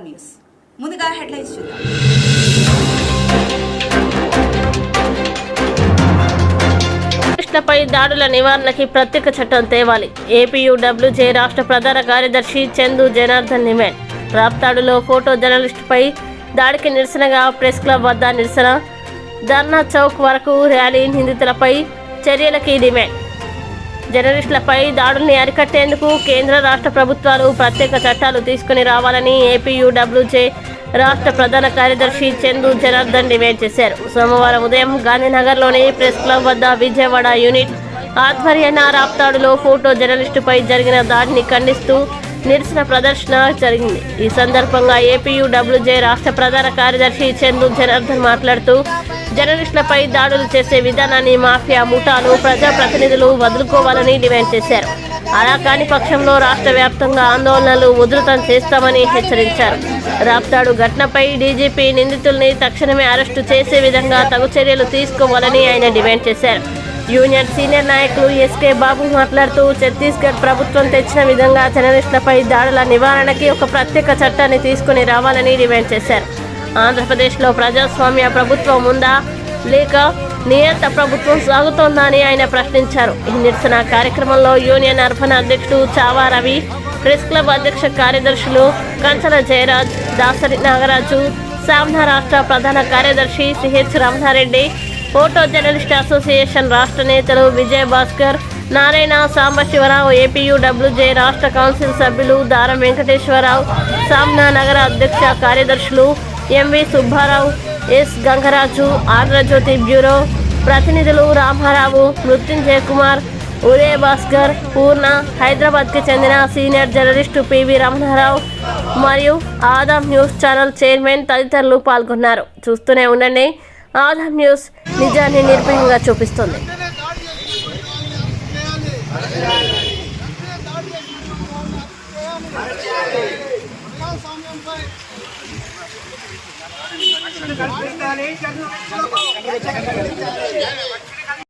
News. ముందుగా headlines చూద్దాం. పై దాడుల నివారణకి ప్రత్యేక చట్టం తేవాలి. ఏపీయూడబ్ల్యూజే రాష్ట్ర ప్రధాన కార్యదర్శి చందు జనార్దన్ డిమాండ్. రాప్తాడులో ఫోటో జర్నలిస్టుపై దాడికి నిరసనగా ప్రెస్ క్లబ్ వద్ద నిరసన, ధర్నా చౌక్ వరకు ర్యాలీ. నిందితులపై చర్యలకి డిమాండ్. జర్నలిస్టులపై దాడుల్ని అరికట్టేందుకు కేంద్ర రాష్ట్ర ప్రభుత్వాలు ప్రత్యేక చట్టాలు తీసుకుని రావాలని ఏపీయూడబ్ల్యూజే రాష్ట్ర ప్రధాన కార్యదర్శి చందు జనార్దన్ డిమాండ్ చేశారు. సోమవారం ఉదయం గాంధీనగర్లోని ప్రెస్ క్లబ్ వద్ద విజయవాడ యూనిట్ ఆధ్వర్యాన రాప్తాడులో ఫోటో జర్నలిస్టుపై జరిగిన దాడిని ఖండిస్తూ నిరసన ప్రదర్శన జరిగింది. ఈ సందర్భంగా ఏపీయూడబ్ల్యూజే రాష్ట్ర ప్రధాన కార్యదర్శి చందు జనార్దన్ మాట్లాడుతూ జర్నలిస్టులపై దాడులు చేసే విధానాన్ని మాఫియా ముఠాలు ప్రజాప్రతినిధులు వదులుకోవాలని డిమాండ్ చేశారు. అలా కాని పక్షంలో రాష్ట్ర వ్యాప్తంగా ఆందోళనలు ఉధృతం చేస్తామని హెచ్చరించారు. రాప్తాడు ఘటనపై డీజీపీ నిందితుల్ని తక్షణమే అరెస్టు చేసే విధంగా తగు చర్యలు తీసుకోవాలని ఆయన డిమాండ్ చేశారు. యూనియన్ సీనియర్ నాయకులు ఎస్కే బాబు మాట్లాడుతూ ఛత్తీస్గఢ్ ప్రభుత్వం తెచ్చిన విధంగా జర్నలిస్టులపై దాడుల నివారణకి ఒక ప్రత్యేక చట్టాన్ని తీసుకుని రావాలని డిమాండ్ చేశారు. ఆంధ్రప్రదేశ్లో ప్రజాస్వామ్య ప్రభుత్వం ఉందా లేక నియంత ప్రభుత్వం సాగుతోందా అని ఆయన ప్రశ్నించారు. ఈ నిరసన కార్యక్రమంలో యూనియన్ అర్బన్ అధ్యక్షుడు చావా రవి, ప్రెస్ క్లబ్ అధ్యక్ష కార్యదర్శులు కంచల జయరాజ్, దాసరి నాగరాజు, సామ్నా రాష్ట్ర ప్రధాన కార్యదర్శి CH Ramanareddy, photo journalist association రాష్ట్ర నేతలు విజయ్ భాస్కర్, నారాయణ, సాంబశివరావు, ఏపీయూడబ్ల్యూజే రాష్ట్ర కౌన్సిల్ సభ్యులు దారం వెంకటేశ్వరరావు, సామ్నా నగర అధ్యక్ష కార్యదర్శులు MV Subbarao, S Gangaraju, Andhrajyothy bureau ప్రతినిధులు రామారావు, మృత్యుంజయ కుమార్, ఉదయ భాస్కర్, పూర్ణ, హైదరాబాద్కి చెందిన సీనియర్ జర్నలిస్టు పివి రమణారావు మరియు ఆదాం న్యూస్ ఛానల్ చైర్మన్ తదితరులు పాల్గొన్నారు. చూస్తూనే ఉండండి, ఆదాం న్యూస్ నిజాన్ని నిర్భయంగా చూపిస్తుంది. కల్పించాలి.